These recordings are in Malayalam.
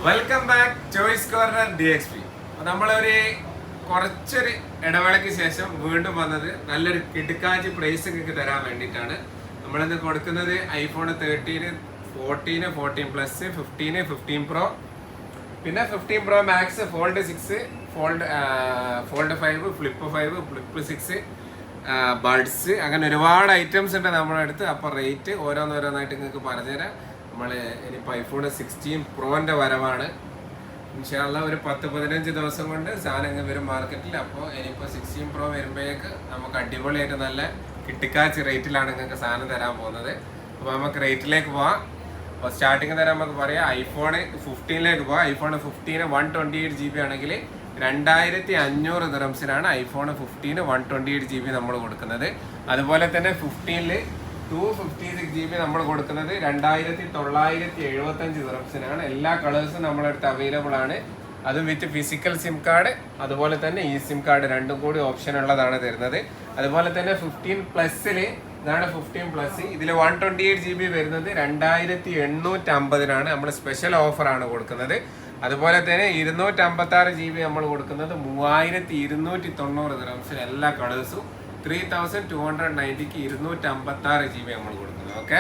Welcome back choice corner DXP. നമ്മളൊരു കുറച്ചൊരു ഇടവേളയ്ക്ക് ശേഷം വീണ്ടും വന്നത് നല്ലൊരു കിടുക്കാച്ചി പ്രൈസ് നിങ്ങൾക്ക് തരാൻ വേണ്ടിയിട്ടാണ്. നമ്മളിന്ന് കൊടുക്കുന്നത് ഐഫോൺ 13, 14, 14 പ്ലസ്, 15, 15 പ്രോ, പിന്നെ 15 pro max, fold 6, fold 5, flip 5, flip 6, buds, അങ്ങനെ ഒരുപാട് ഐറ്റംസ് ഉണ്ട് നമ്മുടെ അടുത്ത്. അപ്പോൾ റേറ്റ് ഓരോന്നോരോന്നായിട്ട് നിങ്ങൾക്ക് പറഞ്ഞുതരാം. നമ്മൾ ഇനിയിപ്പോൾ ഐഫോൺ 16 പ്രോൻ്റെ വരവാണ്. ഇൻഷാല്ല ഒരു 10-15 ദിവസം കൊണ്ട് സാധനം വരും മാർക്കറ്റിൽ. അപ്പോൾ ഇനിയിപ്പോൾ 16 പ്രോ വരുമ്പോഴേക്ക് നമുക്ക് അടിപൊളിയായിട്ട് നല്ല കിട്ടിക്കാച്ച് റേറ്റിലാണ് നിങ്ങൾക്ക് സാധനം തരാൻ പോകുന്നത്. അപ്പോൾ നമുക്ക് റേറ്റിലേക്ക് പോവാം. അപ്പോൾ സ്റ്റാർട്ടിങ് തരാൻ നമുക്ക് പറയാം, ഐഫോൺ 15ലേക്ക് പോവാം. ഐഫോൺ 15 128 GB ആണെങ്കിൽ 2500 ദിറംസിനാണ് ഐഫോൺ 15 128 GB നമ്മൾ കൊടുക്കുന്നത്. അതുപോലെ തന്നെ 15ൽ 256 GB നമ്മൾ കൊടുക്കുന്നത് 2975 ദിറംസിനാണ്. എല്ലാ കളേഴ്സും നമ്മുടെ അടുത്ത് അവൈലബിൾ ആണ്. അതും വിത്ത് ഫിസിക്കൽ സിം കാർഡ്, അതുപോലെ തന്നെ ഈ സിം കാർഡ് രണ്ടും കൂടി ഓപ്ഷൻ ഉള്ളതാണ് തരുന്നത്. അതുപോലെ തന്നെ 15 പ്ലസ്സിൽ ഇതാണ് 15 പ്ലസ്. ഇതിൽ 128 GB വരുന്നത് 2850 നമ്മൾ സ്പെഷ്യൽ ഓഫറാണ് കൊടുക്കുന്നത്. അതുപോലെ തന്നെ 256 GB നമ്മൾ കൊടുക്കുന്നത് 3290 ദിറംസിന് എല്ലാ കളേഴ്സും. 3290ക്ക് 256 GB നമ്മൾ കൊടുക്കുന്നത്. ഓക്കെ,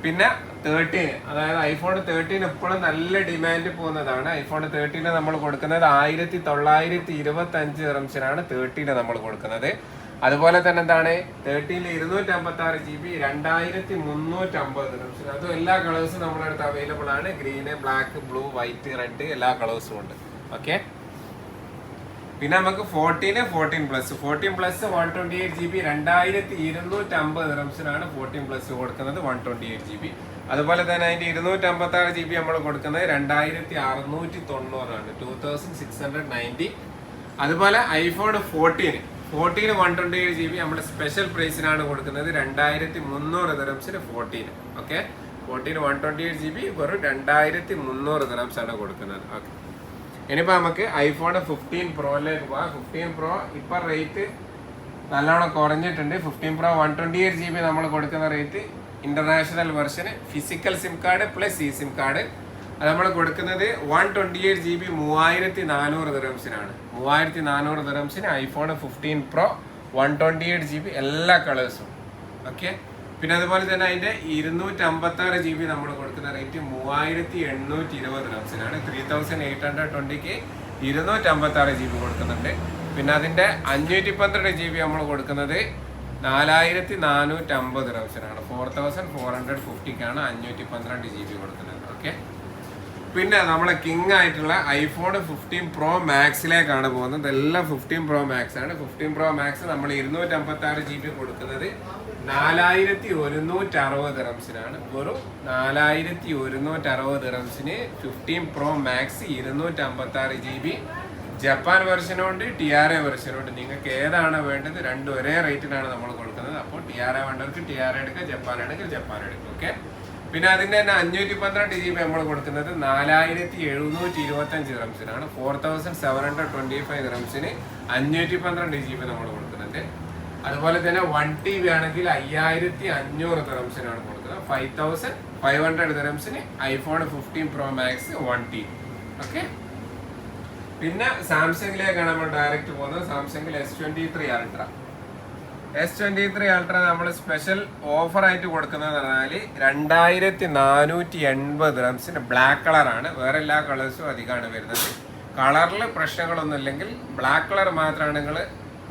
പിന്നെ 13, അതായത് ഐഫോൺ 13 എപ്പോഴും നല്ല ഡിമാൻഡ് പോകുന്നതാണ്. ഐഫോൺ 13 നമ്മൾ കൊടുക്കുന്നത് 1925 ദിറംസിനാണ് 13 നമ്മൾ കൊടുക്കുന്നത്. അതുപോലെ തന്നെ എന്താണ് 13ൽ 256 GB 2350 ദിറംസിന്. അതും എല്ലാ കളേഴ്സും നമ്മുടെ അടുത്ത് അവൈലബിൾ ആണ്. Green, black, blue, white, red എല്ലാ കളേഴ്സും ഉണ്ട്. ഓക്കെ, പിന്നെ നമുക്ക് 14 പ്ലസ് 128 GB 2250 ദിറംസിനാണ് 14 പ്ലസ് കൊടുക്കുന്നത് 128 GB. അതുപോലെ തന്നെ അതിന്റെ 256 GB നമ്മൾ കൊടുക്കുന്നത് 2690 2690. അതുപോലെ ഐഫോൺ 14 128 GB നമ്മൾ സ്പെഷ്യൽ പ്രൈസിനാണ് കൊടുക്കുന്നത് 2300 ദിറംസിന് 14. ഓക്കെ, 14 128 GB വെറും 2300 ദിറംസാണ് കൊടുക്കുന്നത്. ഓക്കെ, ഇനിയിപ്പോൾ നമുക്ക് ഐഫോൺ 15 പ്രോയിലേക്ക് പോവാം. 15 പ്രോ ഇപ്പം റേറ്റ് നല്ലോണം കുറഞ്ഞിട്ടുണ്ട്. 15 പ്രോ 128 GB നമ്മൾ കൊടുക്കുന്ന റേറ്റ് ഇന്റർനാഷണൽ വെർഷന് physical sim card plus e sim card അത് നമ്മൾ കൊടുക്കുന്നത് 128 GB 3400 ദിറംസിനാണ്. 3400 ദിറംസിന് ഐഫോൺ 15 പ്രോ 128 GB എല്ലാ കളേഴ്സും. ഓക്കെ, പിന്നെ അതുപോലെ തന്നെ അതിന്റെ 256 GB നമ്മൾ കൊടുക്കുന്ന റേറ്റ് 3820 ദിറംസിനാണ്. 3820ക്ക് 256 GB കൊടുക്കുന്നുണ്ട്. പിന്നെ അതിന്റെ 512 GB നമ്മൾ കൊടുക്കുന്നത് 4450 ദിറംസിനാണ്. 4450ക്കാണ് 512 GB കൊടുക്കുന്നത്. ഓക്കെ, പിന്നെ നമ്മളെ കിങ് ആയിട്ടുള്ള ഐഫോൺ 15 പ്രോ മാക്സിലേക്കാണ് പോകുന്നത്. ഇതെല്ലാം 15 പ്രോ മാക്സ് ആണ്. 15 പ്രോ മാക്സ് നമ്മൾ 256 GB കൊടുക്കുന്നത് 4160 ദിറംസിനാണ്. വെറും 4160 ദിറംസിന് 15 പ്രോ മാക്സ് 256 GB. ജപ്പാൻ വെർഷനുണ്ട്, TRA വെർഷനുണ്ട്. നിങ്ങൾക്ക് ഏതാണ് വേണ്ടത്? രണ്ടും ഒരേ റേറ്റിലാണ് നമ്മൾ കൊടുക്കുന്നത്. അപ്പോൾ TRA വേണ്ടവർക്ക് TRA എടുക്കുക, ജപ്പാൻ ആണെങ്കിൽ ജപ്പാൻ എടുക്കുക. ഓക്കെ, പിന്നെ അതിൻ്റെ തന്നെ 512 GB നമ്മൾ കൊടുക്കുന്നത് 4725 ദിറംസിനാണ്. 4725 ദിറംസിന് 512 GB നമ്മൾ കൊടുക്കുന്നുണ്ട്. അതുപോലെ തന്നെ 1 TB ആണെങ്കിൽ 5500 ദിറംസിനാണ് കൊടുക്കുന്നത്. 5500 ദിറംസിന് iPhone 15 pro max 1 TB. Okay, പിന്നെ സാംസങ്ങിലേക്കാണ് നമ്മൾ ഡയറക്റ്റ് പോകുന്നത്. സാംസങ്ങിൽ S23 അൾട്ര. S23 അൾട്ര നമ്മൾ സ്പെഷ്യൽ ഓഫർ ആയിട്ട് കൊടുക്കുന്നത് പറഞ്ഞാൽ 2480 ദിറംസിന് ബ്ലാക്ക് കളറാണ്. വേറെ എല്ലാ കളേഴ്സും അധികമാണ് വരുന്നത്. കളറിൽ പ്രശ്നങ്ങളൊന്നും ഇല്ലെങ്കിൽ ബ്ലാക്ക് കളർ മാത്രമാണ് നിങ്ങൾ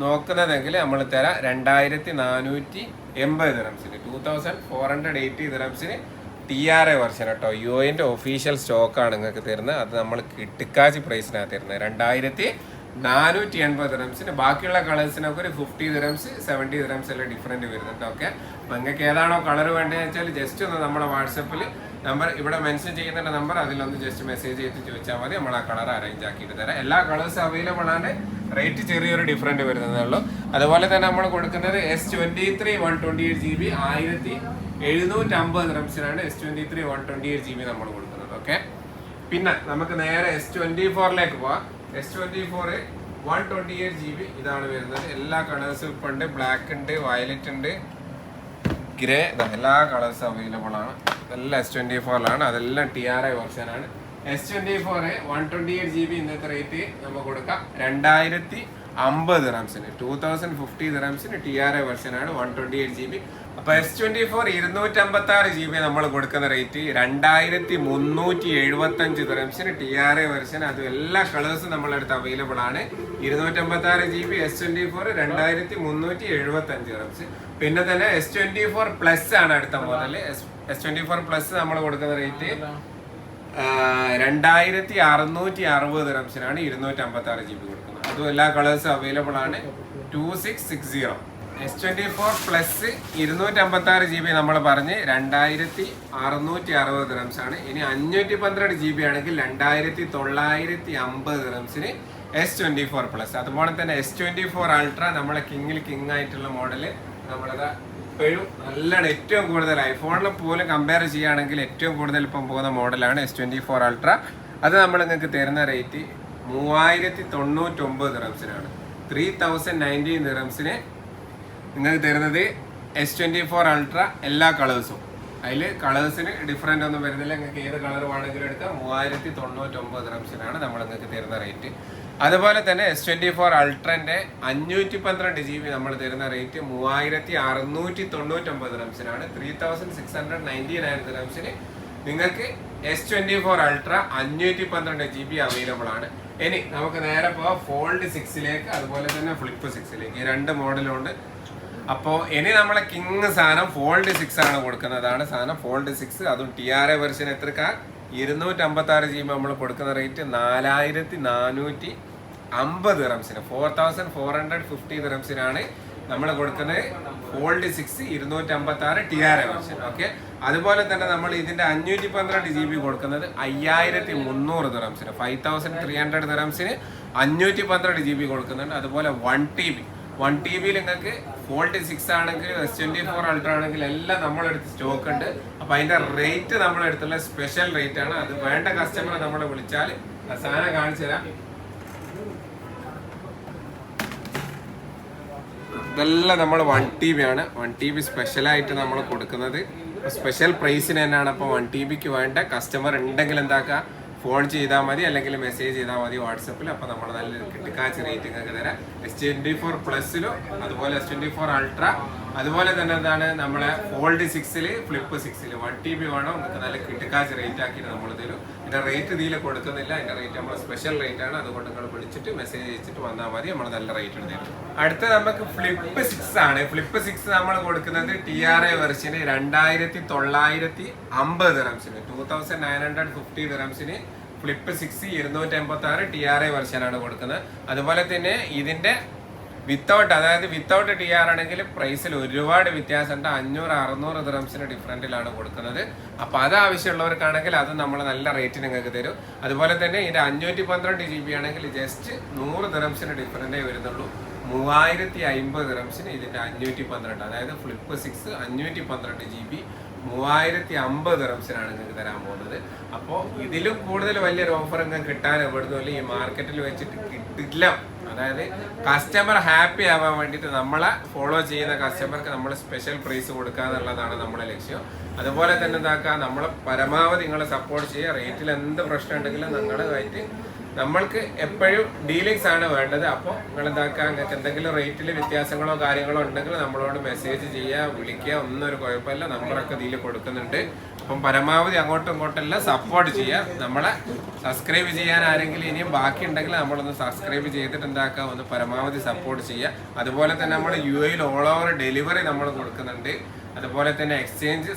നോക്കുന്നതെങ്കിൽ നമ്മൾ തരാം 2480 ദിറംസിന്. 2480 ദിറംസിന് TRA വെർഷൻ കേട്ടോ. യുഎൻ്റെ ഒഫീഷ്യൽ സ്റ്റോക്കാണ് നിങ്ങൾക്ക് തരുന്നത്. അത് നമ്മൾ കിട്ടിക്കാച്ച് പ്രൈസിനാണ് തരുന്നത് 2480 ദിറംസിന്. ബാക്കിയുള്ള കളേഴ്സിനൊക്കെ ഒരു 50 ദിറംസ് 70 ദിറംസ് എല്ലാം ഡിഫറൻറ്റ് വരുന്നുണ്ട്. ഓക്കെ, അപ്പം നിങ്ങൾക്ക് ഏതാണോ കളർ വേണ്ടതെന്ന് വെച്ചാൽ ജസ്റ്റ് ഒന്ന് നമ്മുടെ വാട്സപ്പിൽ നമ്പർ ഇവിടെ മെൻഷൻ ചെയ്യുന്ന നമ്പർ അതിലൊന്ന് ജസ്റ്റ് മെസ്സേജ് ചെയ്ത് ചോദിച്ചാൽ മതി. നമ്മൾ ആ കളർ അറേഞ്ച് ആക്കിയിട്ട് തരാം. എല്ലാ കളേഴ്സും അവൈലബിൾ ആണ്. റേറ്റ് ചെറിയൊരു ഡിഫറൻറ്റ് വരുന്നതേ ഉള്ളൂ. അതുപോലെ തന്നെ നമ്മൾ കൊടുക്കുന്നത് S23 128 GB 1750 ദിറംസിനാണ്. S23 128 GB നമ്മൾ കൊടുക്കുന്നത്. ഓക്കെ, പിന്നെ നമുക്ക് നേരെ S24ലേക്ക് പോവാം. S24 128 GB ഇതാണ് വരുന്നത്. എല്ലാ കളേഴ്സും ഇപ്പം ഉണ്ട്. ബ്ലാക്ക് ഉണ്ട്, വയലറ്റ് ഉണ്ട്, ഗ്രേ, എല്ലാ കളേഴ്സും അവൈലബിൾ ആണ്. ഇതെല്ലാം S24ലാണ്. അതെല്ലാം TRA വെർഷനാണ്. S24 128 GB ഇന്നത്തെ റേറ്റ് നമുക്ക് കൊടുക്കാം 2050 ദിറംസിന്, 2050 ദിറംസിന് TRA വെർഷനാണ് 128 GB. അപ്പൊ S24 256 GB നമ്മൾ കൊടുക്കുന്ന റേറ്റ് 2375 ദിറംസിന് TRA വെർഷൻ. അത് എല്ലാ കളേഴ്സും നമ്മളടുത്ത് അവൈലബിൾ ആണ്. 256 GB S24 2375 ദിറംസ്. പിന്നെ തന്നെ S24 പ്ലസ് ആണ് അടുത്ത മോഡൽ. S24 പ്ലസ് നമ്മൾ കൊടുക്കുന്ന റേറ്റ് 2660 ദിറംസിനാണ് 256 GB കൊടുക്കുന്നത്. അതും എല്ലാ കളേഴ്സും അവൈലബിൾ ആണ്. 2660. S24 പ്ലസ് 256 GB നമ്മൾ പറഞ്ഞ് 2660 ദിറംസ് ആണ്. ഇനി 512 GB ആണെങ്കിൽ 2950 ദിറംസിന് S24 പ്ലസ്. അതുപോലെ തന്നെ S24 അൾട്ര നമ്മളെ കിങ് ആയിട്ടുള്ള മോഡല് നമ്മളത് ഇപ്പോഴും നല്ലോണം ഏറ്റവും കൂടുതൽ ഐഫോണിൽ പോലും കമ്പയർ ചെയ്യുകയാണെങ്കിൽ ഏറ്റവും കൂടുതൽ ഇപ്പം പോകുന്ന മോഡലാണ് S24 അൾട്ര. അത് നമ്മൾ നിങ്ങൾക്ക് തരുന്ന റേറ്റ് 3099 ദിറംസിനാണ്. 3019 ദിറംസിന് നിങ്ങൾക്ക് തരുന്നത് S24 അൾട്ര എല്ലാ കളേഴ്സും. അതിൽ കളേഴ്സിന് ഡിഫറെൻ്റ് ഒന്നും വരുന്നില്ല. നിങ്ങൾക്ക് ഏത് കളർ വേണമെങ്കിലും എടുക്കാം. 3099 ദിറംസിനാണ് നമ്മൾ നിങ്ങൾക്ക് തരുന്ന റേറ്റ്. അതുപോലെ തന്നെ S24 അൾട്രൻ്റെ 512 GB നമ്മൾ തരുന്ന റേറ്റ് 3699 ദിറംസിനാണ്. 3699 ദിറംസിന് നിങ്ങൾക്ക് S24 അൾട്ര 512 GB അവൈലബിൾ ആണ്. ഇനി നമുക്ക് നേരെ പോവാം ഫോൾഡ് 6ലേക്ക്, അതുപോലെ തന്നെ ഫ്ലിപ്പ് 6ലേക്ക്. ഈ രണ്ട് മോഡലുണ്ട്. അപ്പോൾ ഇനി നമ്മളെ കിങ് സാധനം ഫോൾഡ് 6 ആണ് കൊടുക്കുന്നതാണ് സാധനം. ഫോൾഡ് 6 അതും TRA വെർഷൻ എത്രക്കാ 256 GB നമ്മൾ കൊടുക്കുന്ന റേറ്റ് 4450 ദിറംസിന്, 4450 ദിറംസിനാണ് നമ്മൾ കൊടുക്കുന്നത് ഫോൾഡ് 6 256 TRA വെർഷൻ. ഓക്കെ. അതുപോലെ തന്നെ നമ്മൾ ഇതിന്റെ 512 GB കൊടുക്കുന്നത് 5300 ദിറംസിന്, 5300 ദിറംസിന് 512 GB കൊടുക്കുന്നുണ്ട്. അതുപോലെ 1 TB നിങ്ങൾക്ക് ഫോൾഡ് 6 ആണെങ്കിൽ S24 അൾട്ര ആണെങ്കിൽ എല്ലാം നമ്മളെടുത്ത് സ്റ്റോക്ക് ഉണ്ട്. അപ്പൊ അതിന്റെ റേറ്റ് നമ്മളെടുത്തുള്ള സ്പെഷ്യൽ റേറ്റ് ആണ്. അത് വേണ്ട കസ്റ്റമറെ നമ്മളെ വിളിച്ചാൽ സാധനം കാണിച്ചു തരാം. ഇതെല്ലാം നമ്മൾ 1 TB ആണ്. 1 TB സ്പെഷ്യലായിട്ട് നമ്മൾ കൊടുക്കുന്നത് സ്പെഷ്യൽ പ്രൈസിന് തന്നെയാണ്. അപ്പോൾ 1 TBക്ക് വേണ്ട കസ്റ്റമർ ഉണ്ടെങ്കിൽ എന്താക്കുക, ഫോൺ ചെയ്താൽ മതി, അല്ലെങ്കിൽ മെസ്സേജ് ചെയ്താൽ മതി വാട്സപ്പിൽ. അപ്പോൾ നമ്മൾ നല്ല കിട്ടിക്കാച്ച് റേറ്റിംഗ് ഒക്കെ തരാം. S24 പ്ലസിലും അതുപോലെ S24 അൾട്ര, അതുപോലെ തന്നെ എന്താണ് നമ്മളെ ഫോൾഡ് 6 ഫ്ലിപ്പ് 6 1 TB വേണം. നമുക്ക് നല്ല കിട്ടിക്കാച്ച് റേറ്റ് ആക്കിയിട്ട് നമ്മൾ തരും. ഇതിന്റെ റേറ്റ് ഇതിൽ കൊടുക്കുന്നില്ല. അതിന്റെ റേറ്റ് നമ്മൾ സ്പെഷ്യൽ റേറ്റ് ആണ്. അതുകൊണ്ട് നിങ്ങൾ വിളിച്ചിട്ട് മെസ്സേജ് അയച്ചിട്ട് വന്നാൽ മതി. നമ്മൾ നല്ല റേറ്റ് തരും. അടുത്ത നമുക്ക് ഫ്ലിപ്പ് 6 ആണ്. ഫ്ലിപ്പ് 6 നമ്മൾ കൊടുക്കുന്നത് TRA വെർഷന് 2950 ദിറംസിന്, 2950 ദിറംസിന് ഫ്ലിപ്പ് 6 286 TRA വെർഷനാണ് കൊടുക്കുന്നത്. അതുപോലെ തന്നെ ഇതിന്റെ വിത്തൗട്ട്, അതായത് വിത്തൗട്ട് TR ആണെങ്കിൽ പ്രൈസിൽ ഒരുപാട് വ്യത്യാസമുണ്ട്. 500-600 ദിറംസിന് ഡിഫറൻറ്റിലാണ് കൊടുക്കുന്നത്. അപ്പോൾ അത് ആവശ്യമുള്ളവർക്കാണെങ്കിൽ അത് നമ്മൾ നല്ല റേറ്റ് നിങ്ങൾക്ക് തരും. അതുപോലെ തന്നെ ഇതിന്റെ 512 GB ആണെങ്കിൽ ജസ്റ്റ് 100 ദിറംസിന് ഡിഫറൻറ്റേ വരുന്നുള്ളൂ. 3050 ദിറംസിന് ഇതിന്റെ 512, അതായത് ഫ്ലിപ്പ് 6 512 GB 3050 ദിറംസിനാണ് നിങ്ങൾക്ക് തരാൻ പോകുന്നത്. അപ്പോൾ ഇതിലും കൂടുതൽ വലിയൊരു ഓഫർ നിങ്ങൾക്ക് കിട്ടാൻ എവിടുന്നില്ല, ഈ മാർക്കറ്റിൽ വെച്ചിട്ട് കിട്ടില്ല. അതായത് കസ്റ്റമർ ഹാപ്പി ആവാൻ വേണ്ടിയിട്ട് നമ്മളെ ഫോളോ ചെയ്യുന്ന കസ്റ്റമർക്ക് നമ്മൾ സ്പെഷ്യൽ പ്രൈസ് കൊടുക്കുക എന്നുള്ളതാണ് നമ്മുടെ ലക്ഷ്യം. അതുപോലെ തന്നെ എന്താക്കുക, നമ്മളെ പരമാവധി നിങ്ങളെ സപ്പോർട്ട് ചെയ്യുക. റേറ്റിൽ എന്ത് പ്രശ്നം ഉണ്ടെങ്കിലും നിങ്ങളുമായിട്ട് നമ്മൾക്ക് എപ്പോഴും ഡീലിങ്സ് ആണ് വേണ്ടത്. അപ്പോൾ നിങ്ങൾ എന്താക്കുക, നിങ്ങൾക്ക് എന്തെങ്കിലും റേറ്റിൽ വ്യത്യാസങ്ങളോ കാര്യങ്ങളോ ഉണ്ടെങ്കിൽ നമ്മളോട് മെസ്സേജ് ചെയ്യുക, വിളിക്കുക, ഒന്നും ഒരു കുഴപ്പമില്ല. നമ്പറൊക്കെ ഇതിൽ കൊടുക്കുന്നുണ്ട്. അപ്പം പരമാവധി അങ്ങോട്ടും ഇങ്ങോട്ടെല്ലാം സപ്പോർട്ട് ചെയ്യുക. നമ്മളെ സബ്സ്ക്രൈബ് ചെയ്യാൻ ആരെങ്കിലും ഇനിയും ബാക്കി ഉണ്ടെങ്കിൽ നമ്മളൊന്ന് സബ്സ്ക്രൈബ് ചെയ്തിട്ട് എന്താക്കുക, ഒന്ന് പരമാവധി സപ്പോർട്ട് ചെയ്യുക. അതുപോലെ തന്നെ നമ്മൾ UAE ഓൾ ഓവർ ഡെലിവറി നമ്മൾ കൊടുക്കുന്നുണ്ട്. അതുപോലെ തന്നെ എക്സ്ചേഞ്ച്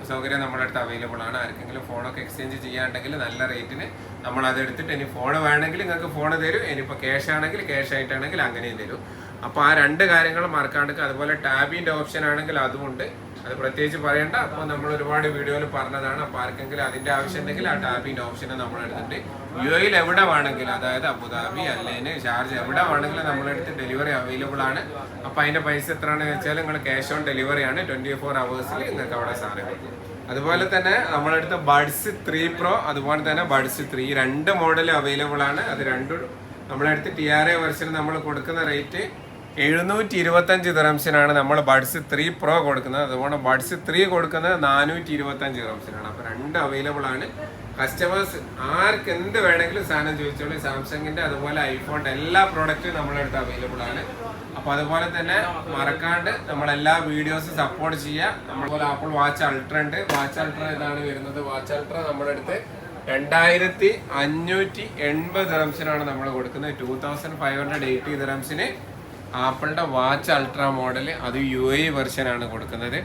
സൗകര്യം നമ്മുടെ അടുത്ത് അവൈലബിൾ ആണ്. ആർക്കെങ്കിലും ഫോണൊക്കെ എക്സ്ചേഞ്ച് ചെയ്യാണ്ടെങ്കിൽ നല്ല റേറ്റിന് നമ്മൾ അതെടുത്തിട്ട്, ഇനി ഫോൺ വേണമെങ്കിൽ നിങ്ങൾക്ക് ഫോൺ തരും, ഇനിയിപ്പോൾ ക്യാഷ് ആണെങ്കിൽ ക്യാഷ് ആയിട്ടാണെങ്കിൽ അങ്ങനെയും തരും. അപ്പോൾ ആ രണ്ട് കാര്യങ്ങൾ മറക്കാണ്ട്. അതുപോലെ ടാബിൻ്റെ ഓപ്ഷൻ ആണെങ്കിൽ അതുമുണ്ട്, അത് പ്രത്യേകിച്ച് പറയണ്ട. അപ്പോൾ നമ്മൾ ഒരുപാട് വീഡിയോയിൽ പറഞ്ഞതാണ്. അപ്പോൾ ആർക്കെങ്കിലും അതിൻ്റെ ആവശ്യം ഉണ്ടെങ്കിൽ ആ ടാബിൻ്റെ ഓപ്ഷന് നമ്മളെടുത്തിട്ട് UAE എവിടെ വേണമെങ്കിലും, അതായത് അബുദാബി, അല്ലേന്, ഷാർജ എവിടെ വേണമെങ്കിലും നമ്മളെടുത്ത് ഡെലിവറി അവൈലബിൾ ആണ്. അപ്പോൾ അതിൻ്റെ പൈസ എത്രയാണെന്ന് വെച്ചാൽ നിങ്ങൾ ക്യാഷ് ഓൺ ഡെലിവറി ആണ്. 24 hours നിങ്ങൾക്ക് അവിടെ സാധനം കിട്ടും. അതുപോലെ തന്നെ നമ്മളടുത്ത് ബഡ്സ് 3 Pro, അതുപോലെ തന്നെ ബഡ്സ് 3, 2 മോഡൽ അവൈലബിൾ ആണ്. അത് രണ്ടും നമ്മളടുത്ത് TRA വെർഷൻ നമ്മൾ കൊടുക്കുന്ന റേറ്റ് 725 ദിറംസിനാണ് നമ്മൾ ബഡ്സ് 3 Pro കൊടുക്കുന്നത്. അതുപോലെ ബഡ്സ് 3 കൊടുക്കുന്നത് 425 ദിറംസിനാണ്. അപ്പോൾ രണ്ട് അവൈലബിൾ ആണ്. കസ്റ്റമേഴ്സ് ആർക്ക് എന്ത് വേണമെങ്കിലും സാധനം ചോദിച്ചോളൂ. സാംസങ്ങിന്റെ അതുപോലെ ഐഫോണിന്റെ എല്ലാ പ്രോഡക്റ്റും നമ്മളടുത്ത് അവൈലബിൾ ആണ്. അപ്പൊ അതുപോലെ തന്നെ മറക്കാണ്ട് നമ്മളെല്ലാ വീഡിയോസും സപ്പോർട്ട് ചെയ്യുക. നമ്മളെ ആപ്പിൾ വാച്ച് അൾട്ര ഉണ്ട്. വാച്ച് അൾട്ര ഇതാണ് വരുന്നത്. വാച്ച് അൾട്ര നമ്മുടെ അടുത്ത് 2580 ദിറംസിനാണ് നമ്മൾ കൊടുക്കുന്നത്. 2580 ദിറംസിന് ആപ്പിളിന്റെ വാച്ച് അൾട്ര മോഡൽ, അത് UAE വെർഷൻ ആണ് കൊടുക്കുന്നത്.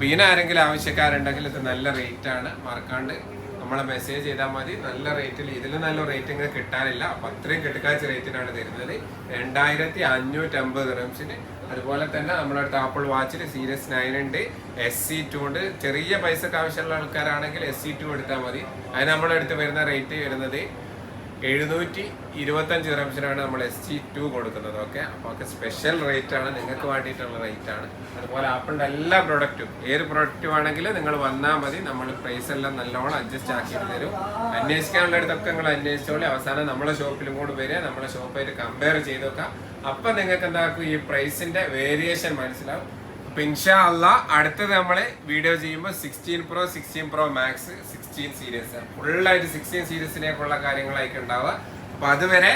പിന്നെ ആരെങ്കിലും ആവശ്യക്കാരുണ്ടെങ്കിൽ ഇത് നല്ല റേറ്റ് ആണ്, മറക്കാണ്ട് നമ്മളെ മെസ്സേജ് ചെയ്താൽ മതി. നല്ല റേറ്റിൽ, ഇതിൽ നല്ല റേറ്റിംഗ് കിട്ടാനില്ല. അപ്പം അത്രയും കിടക്കാച്ച റേറ്റിനാണ് തരുന്നത് 2550 ദിറംസിന്. അതുപോലെ തന്നെ നമ്മുടെ അടുത്ത് ആപ്പിൾ വാച്ചിൽ സീരീസ് 9 ഉണ്ട്, SE2 ഉണ്ട്. ചെറിയ പൈസക്ക് ആവശ്യമുള്ള ആൾക്കാരാണെങ്കിൽ SE2 എടുത്താൽ മതി. അതിന് നമ്മുടെ അടുത്ത് വരുന്ന റേറ്റ് വരുന്നത് 725 ദിറംസിനാണ് നമ്മൾ SE2 കൊടുക്കുന്നത്. ഓക്കെ, അപ്പോൾ ഒക്കെ സ്പെഷ്യൽ റേറ്റ് ആണ്, നിങ്ങൾക്ക് വേണ്ടിയിട്ടുള്ള റേറ്റ് ആണ്. അതുപോലെ ആപ്പിളിൻ്റെ എല്ലാ പ്രൊഡക്റ്റും, ഏത് പ്രൊഡക്റ്റ് വേണമെങ്കിലും നിങ്ങൾ വന്നാൽ മതി. നമ്മൾ പ്രൈസ് എല്ലാം നല്ലോണം അഡ്ജസ്റ്റ് ആക്കിയിട്ട് തരും. അന്വേഷിക്കാനുള്ള അടുത്തൊക്കെ നിങ്ങൾ അന്വേഷിച്ചോളി. അവസാനം നമ്മളെ ഷോപ്പിലും കൂടെ വരിക, നമ്മളെ ഷോപ്പായിട്ട് കമ്പയർ ചെയ്ത് നോക്കാം. അപ്പം നിങ്ങൾക്ക് എന്താക്കും, ഈ പ്രൈസിന്റെ വേരിയേഷൻ മനസ്സിലാവും. അപ്പൊ ഇൻഷാ അല്ലാഹ് അടുത്തത് നമ്മൾ വീഡിയോ ചെയ്യുമ്പോൾ 16 Pro, 16 Pro Max, 16 സീരീസ് ഫുള്ളായിട്ട് 16 സീരീസിലേക്കുള്ള കാര്യങ്ങളായിരിക്കും ഉണ്ടാവുക. അപ്പൊ അതുവരെ